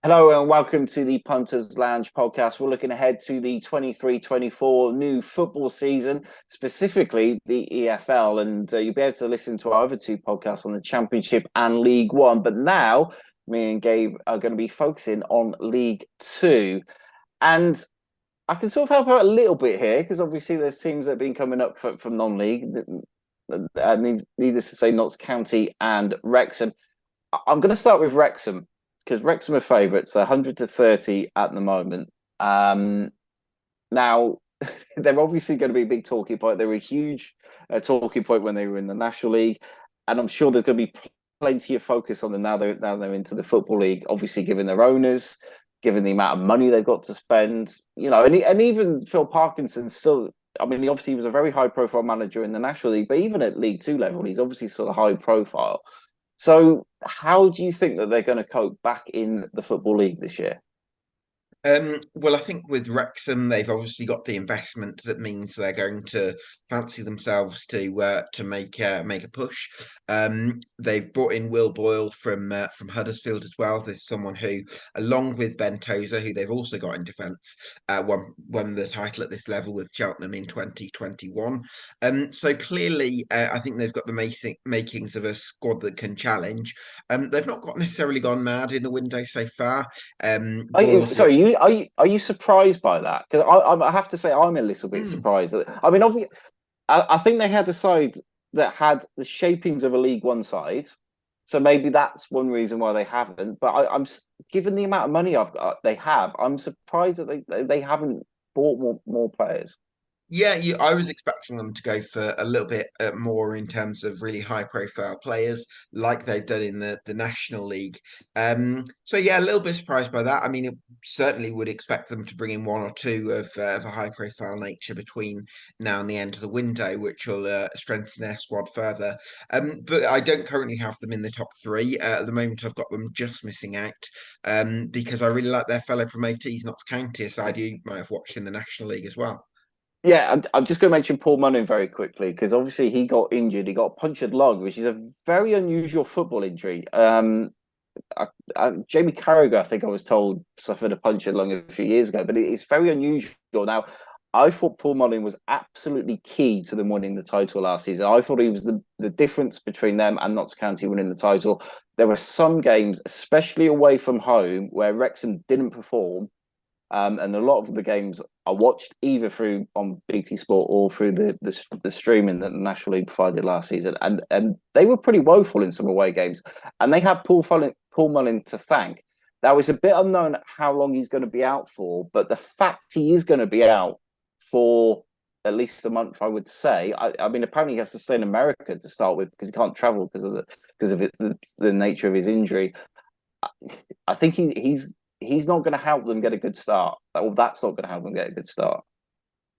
Hello and welcome to the Punters Lounge podcast. We're looking ahead to the 23-24 new football season, specifically the EFL, and you'll be able to listen to our other two podcasts on the Championship and League One. But now, me and Gabe are going to be focusing on League Two. And I can sort of help out a little bit here, because obviously there's teams that have been coming up from non-league. Needless to say, Notts County and Wrexham. I'm going to start with Wrexham, because Wrexham are favourites. They're 100-30 at the moment. Now, they're obviously going to be a big talking point. They were a huge talking point when they were in the National League. And I'm sure there's going to be plenty of focus on them now they're into the Football League, obviously given their owners, given the amount of money they've got to spend. And even Phil Parkinson still, I mean, he was a very high-profile manager in the National League, but even at League Two level, he's obviously still a high profile. So how do you think that they're going to cope back in the Football League this year? Well, I think with Wrexham, they've obviously got the investment that means they're going to fancy themselves to make a push. They've brought in Will Boyle from Huddersfield as well. There's someone who, along with Ben Tozer, who they've also got in defence, won the title at this level with Cheltenham in 2021. So clearly, I think they've got the makings of a squad that can challenge. They've not got necessarily gone mad in the window so far. Boyle's looked. Are you surprised by that? Because I have to say I'm a little bit surprised. I mean, obviously, I think they had a side that had the shapings of a League One side, so maybe that's one reason why they haven't. But I'm given the amount of money they have, I'm surprised that they haven't bought more players. Yeah, I was expecting them to go for a little bit more in terms of really high-profile players, like they've done in the National League. So yeah, a little bit surprised by that. I mean, it certainly would expect them to bring in one or two of a high-profile nature between now and the end of the window, which will strengthen their squad further. But I don't currently have them in the top three. At the moment, I've got them just missing out because I really like their fellow promotees, Notts County, a side you might have watched in the National League as well. Yeah, I'm just going to mention Paul Mullin very quickly because obviously he got injured. He got a punctured lung, which is a very unusual football injury. Jamie Carragher, I think I was told, suffered a punctured lung a few years ago, but it's very unusual. Now, I thought Paul Mullin was absolutely key to them winning the title last season. I thought he was the difference between them and Notts County winning the title. There were some games, especially away from home, where Wrexham didn't perform. And a lot of the games I watched either through on BT Sport or through the streaming that the National League provided last season, and they were pretty woeful in some away games. And they had Paul Mullin to thank. Now it's a bit unknown how long he's going to be out for, but the fact he is going to be out for at least a month, I would say. I mean, apparently he has to stay in America to start with because he can't travel because of the nature of his injury. I think he's not going to help them get a good start. Well, that's not going to help them get a good start.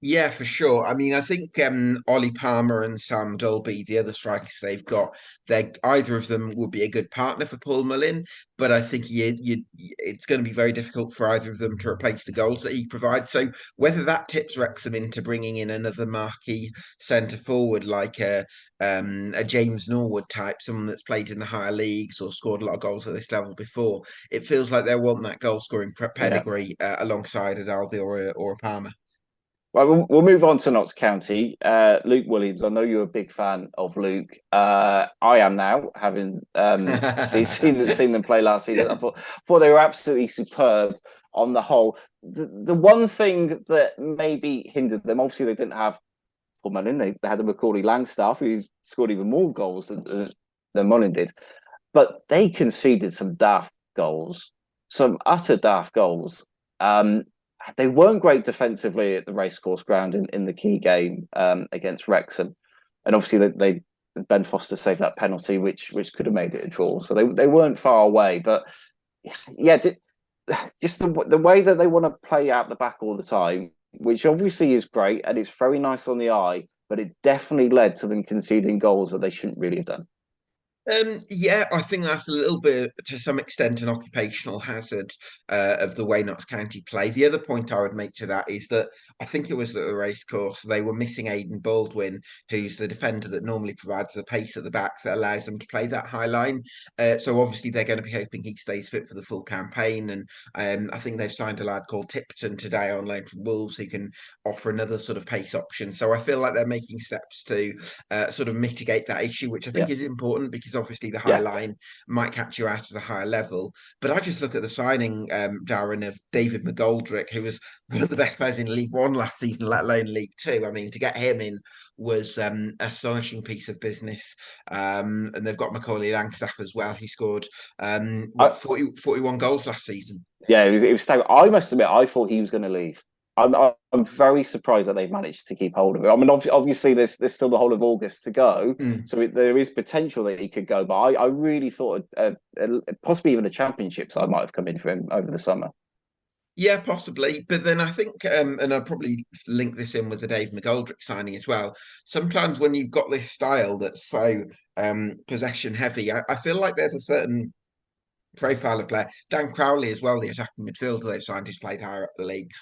Yeah, for sure. I mean, I think Ollie Palmer and Sam Dolby, the other strikers they've got, they either of them would be a good partner for Paul Mullin, but I think it's going to be very difficult for either of them to replace the goals that he provides. So whether that tips Wrexham into bringing in another marquee centre forward like a James Norwood type, someone that's played in the higher leagues or scored a lot of goals at this level before, it feels like they'll want that goal scoring Yeah. pedigree alongside a Dalby or a Palmer. Well, we'll move on to Notts County. Luke Williams, I know you're a big fan of Luke. I am now, having seen them play last season. I thought they were absolutely superb on the whole. The one thing that maybe hindered them, obviously they didn't have Paul Mullin. They had the Macauley Langstaff, who scored even more goals than Mullin did. But they conceded some daft goals, some utter daft goals. They weren't great defensively at the racecourse ground in the key game against Wrexham, and obviously they Ben Foster saved that penalty, which could have made it a draw. So they weren't far away, but yeah, just the way that they want to play out the back all the time, which obviously is great and it's very nice on the eye, but it definitely led to them conceding goals that they shouldn't really have done. Yeah, I think that's a little bit, to some extent, an occupational hazard of the way Notts County play. The other point I would make to that is that I think it was at the racecourse they were missing Aidan Baldwin, who's the defender that normally provides the pace at the back that allows them to play that high line. So obviously they're going to be hoping he stays fit for the full campaign. And I think they've signed a lad called Tipton today on loan from Wolves who can offer another sort of pace option. So I feel like they're making steps to sort of mitigate that issue, which I think Yeah, is important because obviously the high yeah, line might catch you out at a higher level. But I just look at the signing, Darren, of David McGoldrick, who was one of the best players in League One last season, let alone League Two. I mean, to get him in was an astonishing piece of business. And they've got Macauley Langstaff as well, who scored, I, 41 goals last season. yeah. It was staggering. I must admit, I thought he was going to leave. I'm very surprised that they've managed to keep hold of it. I mean, obviously, there's still the whole of August to go, Mm. so there is potential that he could go. But I really thought possibly even a championship side might have come in for him over the summer. Yeah, possibly. But then I think, and I'll probably link this in with the Dave McGoldrick signing as well. Sometimes when you've got this style that's so possession heavy, I feel like there's a certain profile of player. Dan Crawley as well, the attacking midfielder they've signed, who's played higher up the leagues.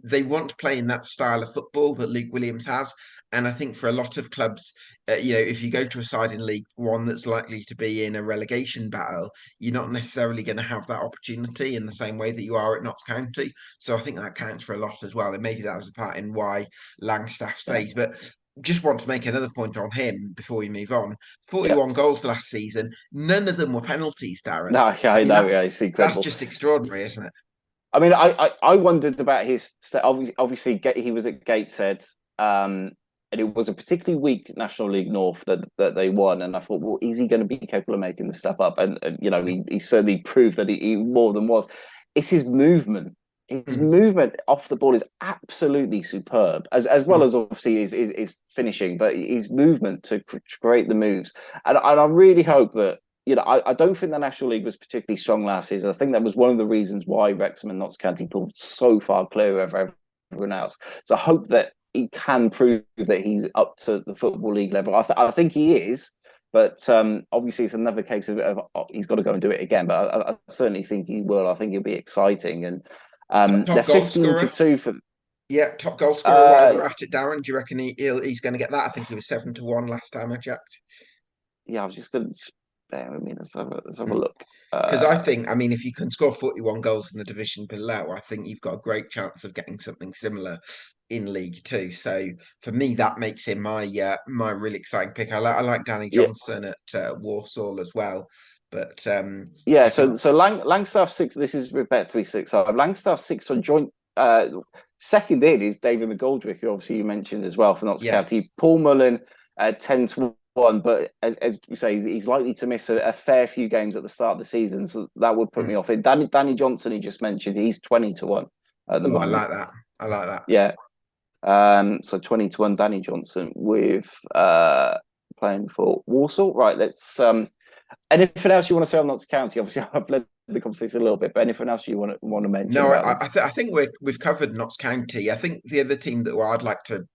They want to play in that style of football that Luke Williams has. And I think for a lot of clubs, if you go to a side in League One that's likely to be in a relegation battle, you're not necessarily going to have that opportunity in the same way that you are at Notts County. So I think that counts for a lot as well. And maybe that was a part in why Langstaff Yeah, stays. But just want to make another point on him before we move on. yeah. 41 goals last season. None of them were penalties, Darren. No, yeah, I I mean, know. Yeah, it's that's incredible. just extraordinary, isn't it? I mean, I wondered about his. Obviously, he was at Gateshead, and it was a particularly weak National League North that they won. And I thought, well, is he going to be capable of making the step up? And he certainly proved that he more than was. It's his movement. His Mm, movement off the ball is absolutely superb, as well mm. as obviously his finishing, but his movement to create the moves. And I really hope that I don't think the National League was particularly strong last season. I think that was one of the reasons why Wrexham and Notts County pulled so far clear of everyone else. So I hope that he can prove that he's up to the Football League level. I think he is, but obviously it's another case of he's got to go and do it again. But I certainly think he will. I think he'll be exciting. And they're Top goal 15 to scorer. 2 for. Yeah, top goal scorer while Uh, we're at it, Darren. Do you reckon he's going to get that? I think he was 7-1 last time I checked. yeah, I was just going to bear with me. Let's have a Mm. look. Because I think, I mean, if you can score 41 goals in the division below, I think you've got a great chance of getting something similar in League Two. So for me, that makes him my really exciting pick. I like Danny Yeah, Johnson at Warsaw as well, but yeah. I feel So Langstaff six. This is with Bet365. Langstaff six on joint. Second in is David McGoldrick, who obviously you mentioned as well for Notts yeah. County. Paul Mullin 10-1, but as you say, he's likely to miss a fair few games at the start of the season, so that would put Mm. me off. It. Danny Johnson, he just mentioned, he's 20-1 at the Oh, I moment. like that. I like that. Yeah. So 20-1, Danny Johnson with playing for Warsaw. Right. Let's. Anything else you want to say on Notts County? Obviously, I've led the conversation a little bit, but anything else you want to mention No, about them? I think we've covered Notts County. I think the other team that I'd like to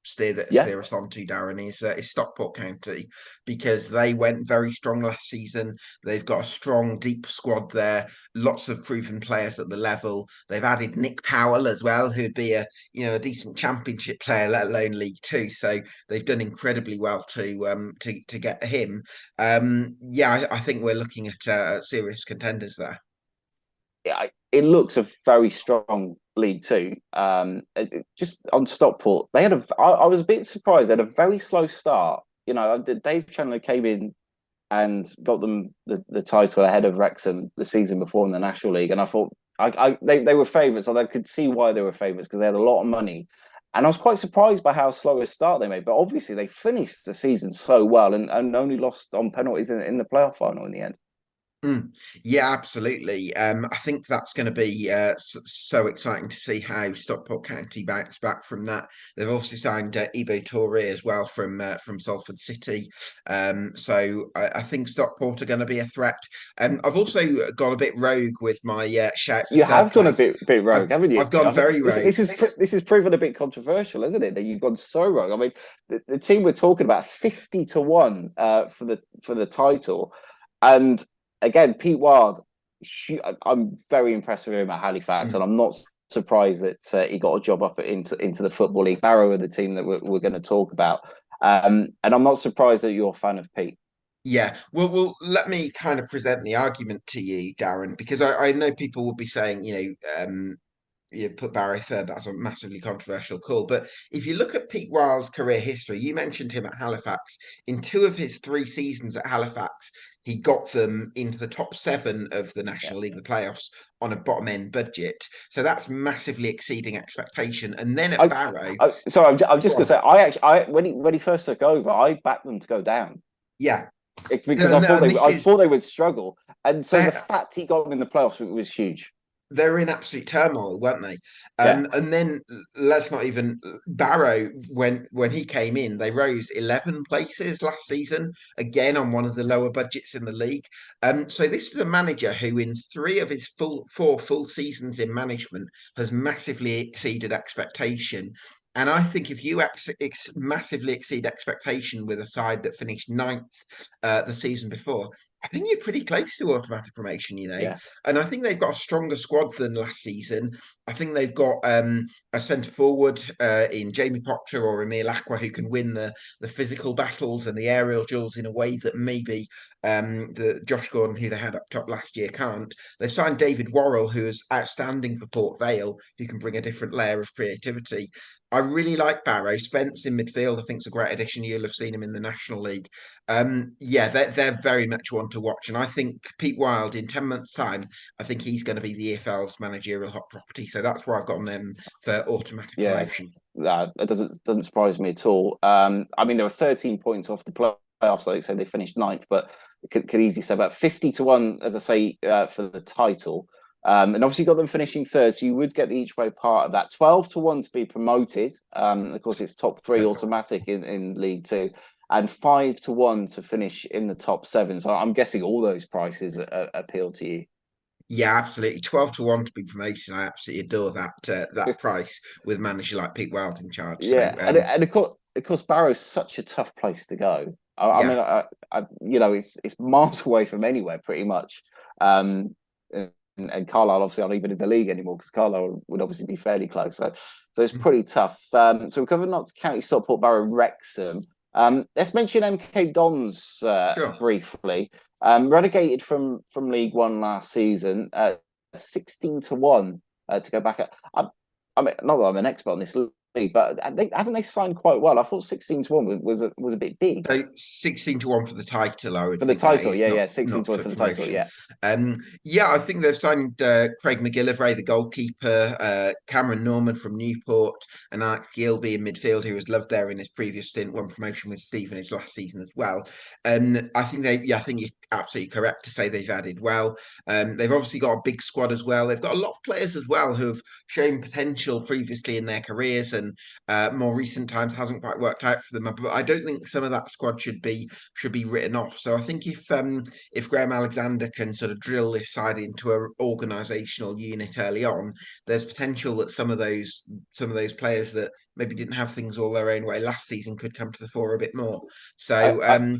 Yeah, steer us on to, Darren, is Stockport County because they went very strong last season. They've got a strong, deep squad there. Lots of proven players at the level. They've added Nick Powell as well, who'd be a decent Championship player, let alone League Two. So they've done incredibly well to get him. Yeah, I think we're looking at serious contenders there. it looks a very strong League Two. Just on Stockport, they had I was a bit surprised. They had a very slow start. Dave Chandler came in and got them the title ahead of Wrexham the season before in the National League, and I thought they were favourites. So I could see why they were favourites because they had a lot of money. And I was quite surprised by how slow a start they made. But obviously, they finished the season so well and only lost on penalties in the playoff final in the end. Mm. Yeah, absolutely. I think that's going to be so exciting to see how Stockport County bounce back from that. They've also signed Ibo Toure as well from Salford City. So I think Stockport are going to be a threat. I've also gone a bit rogue with my shout for You third have gone a place. bit I've rogue, haven't you? I've gone I think very rogue. this is proven a bit controversial, isn't it? That you've gone so rogue. I mean, the team we're talking about 50-1 for the title, and again, Pete Wild. I'm very impressed with him at Halifax, and Mm. I'm not surprised that he got a job up into the Football League. Barrow are the team that we're going to talk about, and I'm not surprised that you're a fan of Pete. Yeah, well, let me kind of present the argument to you, Darren, because I know people will be saying, you put Barry third, that's a massively controversial call. But if you look at Pete Wild's career history, you mentioned him at Halifax. In two of his three seasons at Halifax, he got them into the top seven of the Yeah. National League, the playoffs, on a bottom end budget. So that's massively exceeding expectation. And then at I, Barrow, sorry, I'm go just going to on. say, when he first took over, I backed them to go down. Yeah. Because And this I thought is they would struggle, and so the they fact he got them in the playoffs was huge. they're in absolute turmoil, weren't they? Yeah, And then let's not even Barrow when he came in, they rose 11 places last season, again on one of the lower budgets in the league. So this is a manager who, in three of his four full seasons in management, has massively exceeded expectation. And I think if you massively exceed expectation with a side that finished ninth the season before, I think you're pretty close to automatic promotion, yeah, and I think they've got a stronger squad than last season. I think they've got a centre forward in Jamie Proctor or Emil Aqua who can win the physical battles and the aerial duels in a way that maybe the Josh Gordon, who they had up top last year, can't. They've signed David Worrell, who is outstanding for Port Vale, who can bring a different layer of creativity. I really like Barrow. Spence in midfield, I think, is a great addition. You'll have seen him in the National League. Yeah, they're very much one to watch, and I think Pete Wild in 10 months' time, I think he's going to be the EFL's managerial hot property. So that's why I've got them for automatic yeah. promotion. That doesn't surprise me at all. I mean, there were 13 points off the playoffs. Like I said, they finished ninth, but could easily say about 50-1, as I say, for the title. And obviously, you got them finishing third, so you would get the each way part of that. 12-1 to be promoted. Of course, it's top three automatic in League Two, and 5-1 to finish in the top seven. So I'm guessing all those prices appeal to you. Yeah, absolutely. 12-1 to be promoted. I absolutely adore that price with a manager like Pete Wild in charge. So Yeah, and of course, Barrow's such a tough place to go. I yeah. mean, it's miles away from anywhere, pretty much. Um, and Carlisle obviously aren't even in the league anymore because Carlisle would obviously be fairly close. So it's pretty tough. So we're covering Notts County, Stockport, Barrow, Wrexham. Let's mention MK Dons Sure. briefly. Relegated from League One last season, 16-1 to go back. I mean, not that I'm an expert on this league, but haven't they signed quite well? I thought 16-1 was a bit big So 16-1 for the title, I would for the think that title. is Yeah, not yeah, 16-1 for for the title. promotion. Yeah, Yeah, I think they've signed Craig McGillivray, the goalkeeper, Cameron Norman from Newport, and Art Gilby in midfield, who was loved there in his previous stint, won promotion with Stevenage last season as well. I think you're absolutely correct to say they've added well. They've obviously got a big squad as well. They've got a lot of players as well who have shown potential previously in their careers, and more recent times hasn't quite worked out for them. But I don't think some of that squad should be written off. So I think if Graham Alexander can sort of drill this side into an organisational unit early on, there's potential that some of those players that maybe didn't have things all their own way last season could come to the fore a bit more. So I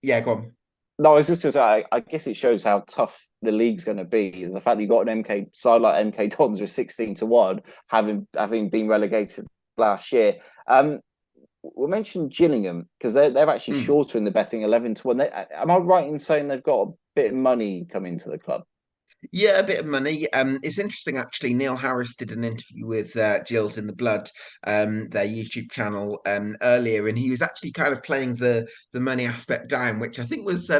yeah, go on. no, I was just to say, I guess it shows how tough the league's going to be. And the fact that you got an MK side like MK Dons with 16-1, having been relegated last year. We'll mention Gillingham because they're actually Mm. shorter in the betting 11-1. Am I right in saying they've got a bit of money coming to the club? Yeah, a bit of money. It's interesting actually. Neil Harris did an interview with Gills in the Blood, their YouTube channel, earlier, and he was actually kind of playing the money aspect down, which I think was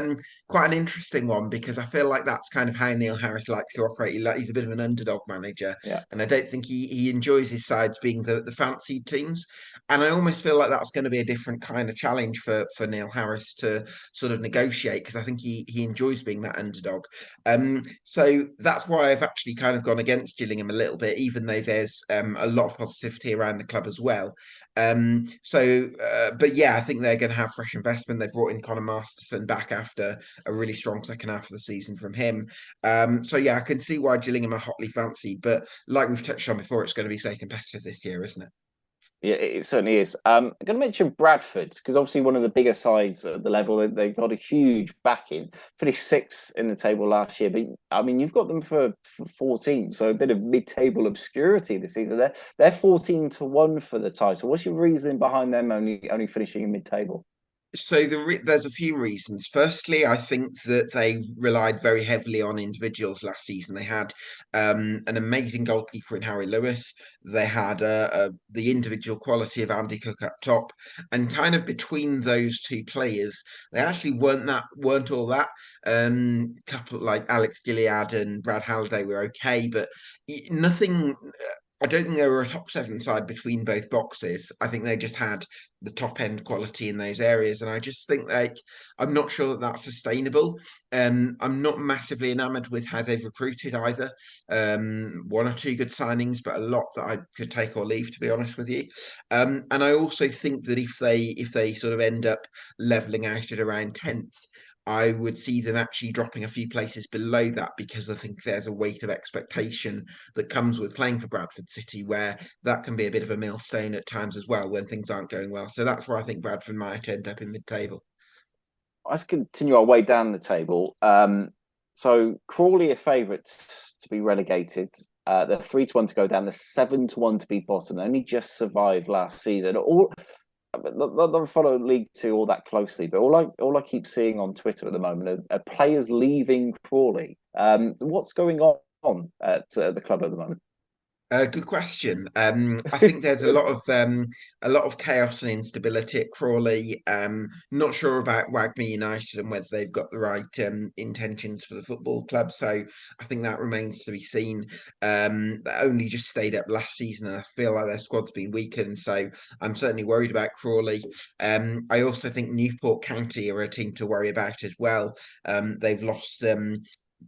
quite an interesting one because I feel like that's kind of how Neil Harris likes to operate. He's a bit of an underdog manager, Yeah. and I don't think he enjoys his sides being the fancied teams. And I almost feel like that's going to be a different kind of challenge for Neil Harris to sort of negotiate because I think he enjoys being that underdog. So that's why I've actually kind of gone against Gillingham a little bit, even though there's a lot of positivity around the club as well. But yeah, I think they're going to have fresh investment. They brought in Connor Masterson back after a really strong second half of the season from him. So yeah, I can see why Gillingham are hotly fancied, but like we've touched on before, it's going to be so competitive this year, isn't it? Yeah, it certainly is. I'm going to mention Bradford because obviously one of the bigger sides at the level. They've got a huge backing. Finished sixth in the table last year, but I mean you've got them for 14, so a bit of mid-table obscurity this season. They're 14-1 for the title. What's your reasoning behind them only finishing in mid-table? So there's a few reasons. Firstly, I think that they relied very heavily on individuals last season. They had an amazing goalkeeper in Harry Lewis. They had the individual quality of Andy Cook up top, and kind of between those two players, they actually weren't all that. Couple like Alex Gilead and Brad Halliday were okay, but nothing. I don't think they were a top seven side between both boxes. I think they just had the top end quality in those areas. And I just think like I'm not sure that that's sustainable. I'm not massively enamoured with how they've recruited either. One or two good signings, but a lot that I could take or leave, to be honest with you. And I also think that if they sort of end up levelling out at around 10th, I would see them actually dropping a few places below that because I think there's a weight of expectation that comes with playing for Bradford City, where that can be a bit of a millstone at times as well when things aren't going well. So that's where I think Bradford might end up in mid-table. Let's continue our way down the table. So Crawley are favourites to be relegated. They're 3-1 to go down. They're 7-1 to be bottom. They only just survived last season. I don't follow League Two all that closely, but all I keep seeing on Twitter at the moment are players leaving Crawley. What's going on at the club at the moment? Good question. I think there's a lot of chaos and instability at Crawley. Not sure about Wagme United and whether they've got the right intentions for the football club. So I think that remains to be seen. They only just stayed up last season, and I feel like their squad's been weakened. So I'm certainly worried about Crawley. I also think Newport County are a team to worry about as well. They've lost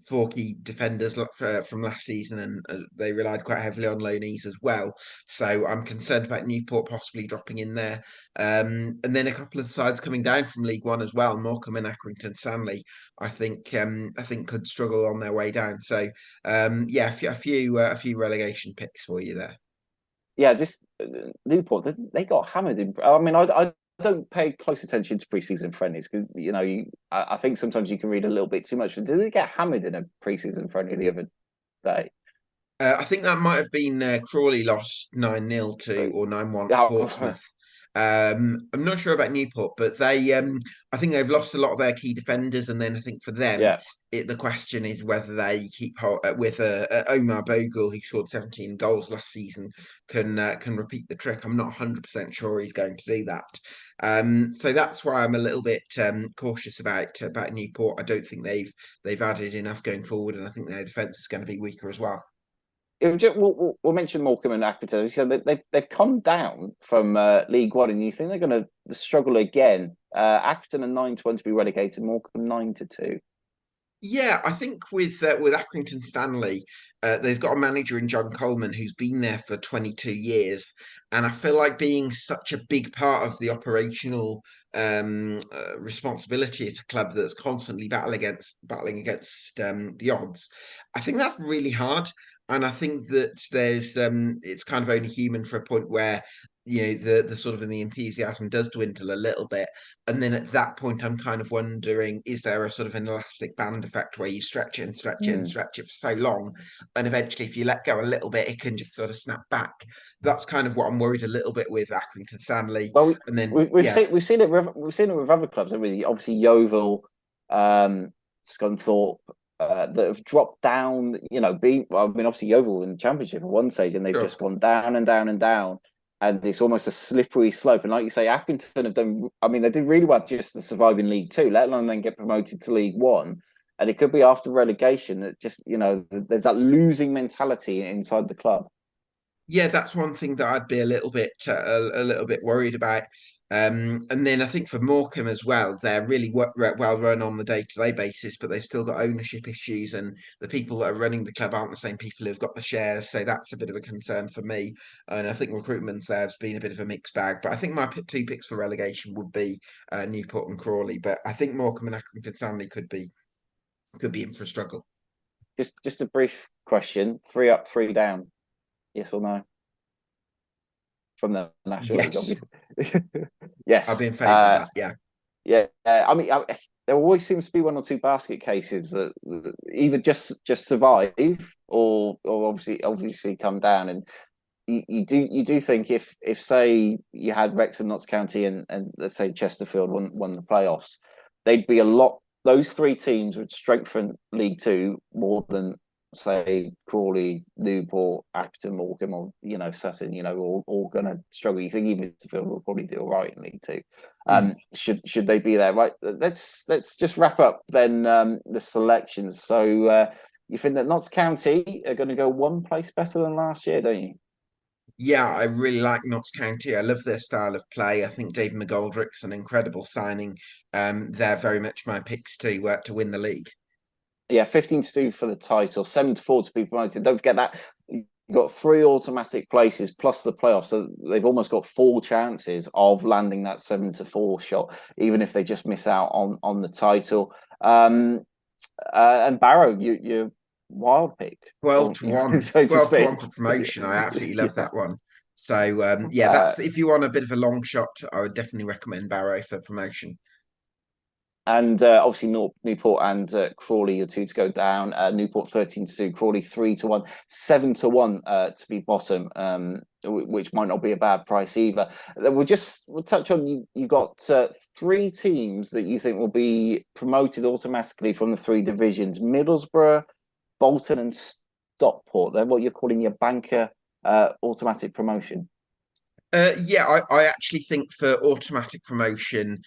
four key defenders from last season, and they relied quite heavily on loanees as well. So I'm concerned about Newport possibly dropping in there. And then a couple of sides coming down from League One as well, Morecambe and Accrington Stanley. I think could struggle on their way down. So yeah, a few relegation picks for you there. Yeah, just Newport. They got hammered in. I mean, I don't pay close attention to preseason friendlies because I think sometimes you can read a little bit too much. Did they get hammered in a preseason friendly the other day? I think that might have been Crawley lost 9-0 to So, or 9-1 to yeah, Portsmouth. I'm not sure about Newport, but I think they've lost a lot of their key defenders, and then I think for them, yeah. the question is whether they keep with Omar Bogle, who scored 17 goals last season, can repeat the trick. I'm not 100% sure he's going to do that. So that's why I'm a little bit cautious about Newport. I don't think they've added enough going forward, and I think their defence is going to be weaker as well. We'll mention Morecambe and Accrington. So they've come down from League One, and you think they're going to struggle again. Accrington are 9-1 to be relegated. Morecambe 9-2. Yeah, I think with Accrington Stanley, they've got a manager in John Coleman who's been there for 22 years, and I feel like being such a big part of the operational responsibility at a club that's constantly battling against the odds. I think that's really hard, and I think that it's kind of only human for a point where the sort of the enthusiasm does dwindle a little bit. And then at that point, I'm kind of wondering, is there a sort of an elastic band effect where you stretch it and stretch it and Mm. stretch it for so long, and eventually, if you let go a little bit, it can just sort of snap back. That's kind of what I'm worried a little bit with Accrington Stanley. Well, And then, we've yeah, seen it with other clubs. Haven't we? Obviously, Yeovil, Scunthorpe. that have dropped down. You know, I mean, obviously Yeovil in the Championship at one stage, and they've Sure. just gone down and down and down, and it's almost a slippery slope. And like you say, Accrington have done. I mean, they did really well just to survive in League Two, let alone then get promoted to League One. And it could be after relegation that just there's that losing mentality inside the club. Yeah, that's one thing that I'd be a little bit worried about. And then I think for Morecambe as well, they're really well run on the day-to-day basis, but they've still got ownership issues, and the people that are running the club aren't the same people who've got the shares. So that's a bit of a concern for me. And I think recruitment there has been a bit of a mixed bag. But I think my two picks for relegation would be Newport and Crawley. But I think Morecambe and Accrington Stanley could be in for a struggle. Just a brief question: 3 up, 3 down. Yes or no? From the National League, Yes, obviously. I'll be Yes. in favour of that. Yeah. Yeah. I mean, there always seems to be one or two basket cases that either just survive or obviously come down. And you do think if say you had Wrexham, Notts County, and let's say Chesterfield won the playoffs, they'd be a lot. Those three teams would strengthen League Two more than say Crawley, Newport, Accrington, Morecambe, or Sutton. All going to struggle. You think even Chesterfield will probably do all right in League Two. Mm. Should they be there? Right. Let's just wrap up then the selections. So you think that Notts County are going to go one place better than last year, don't you? Yeah, I really like Notts County. I love their style of play. I think David McGoldrick's an incredible signing. They're very much my picks to win the league. Yeah, 15-2 for the title, 7-4 to be promoted. Don't forget that you've got 3 automatic places plus the playoffs, so they've almost got 4 chances of landing that 7-4 shot, even if they just miss out on the title. And Barrow, you wild pick, 12 or, to 1. so to 12 to speak. 1 for promotion. I absolutely love Yeah. that one. So yeah, that's if you want a bit of a long shot, I would definitely recommend Barrow for promotion. And obviously Newport and Crawley are 2 to go down. Newport 13-2, Crawley 3-1, 7-1 to be bottom, which might not be a bad price either. We'll touch on you got 3 teams that you think will be promoted automatically from the 3 divisions: Middlesbrough, Bolton, and Stockport. They're what you're calling your banker automatic promotion. Yeah, I actually think for automatic promotion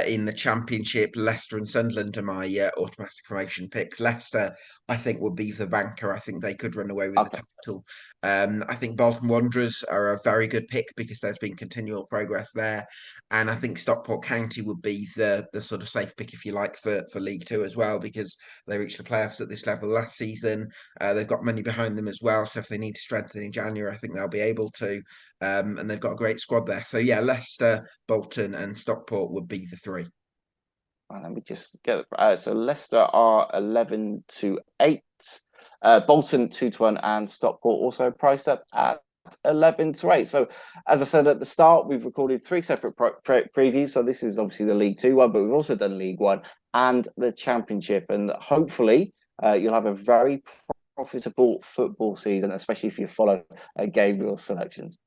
in the Championship, Leicester and Sunderland are my automatic promotion picks. Leicester, I think, would be the banker. I think they could run away with the Okay. title. I think Bolton Wanderers are a very good pick because there's been continual progress there. And I think Stockport County would be the sort of safe pick, if you like, for League Two as well, because they reached the playoffs at this level last season. They've got money behind them as well. So if they need to strengthen in January, I think they'll be able to. And they've got a great squad there. So yeah, Leicester, Bolton, and Stockport would be the 3. Let me just get so Leicester are 11-8, Bolton 2-1, and Stockport also priced up at 11-8. So, as I said at the start, we've recorded 3 separate previews. So this is obviously the League Two one, but we've also done League One and the Championship, and hopefully you'll have a very profitable football season, especially if you follow Gabriel's selections.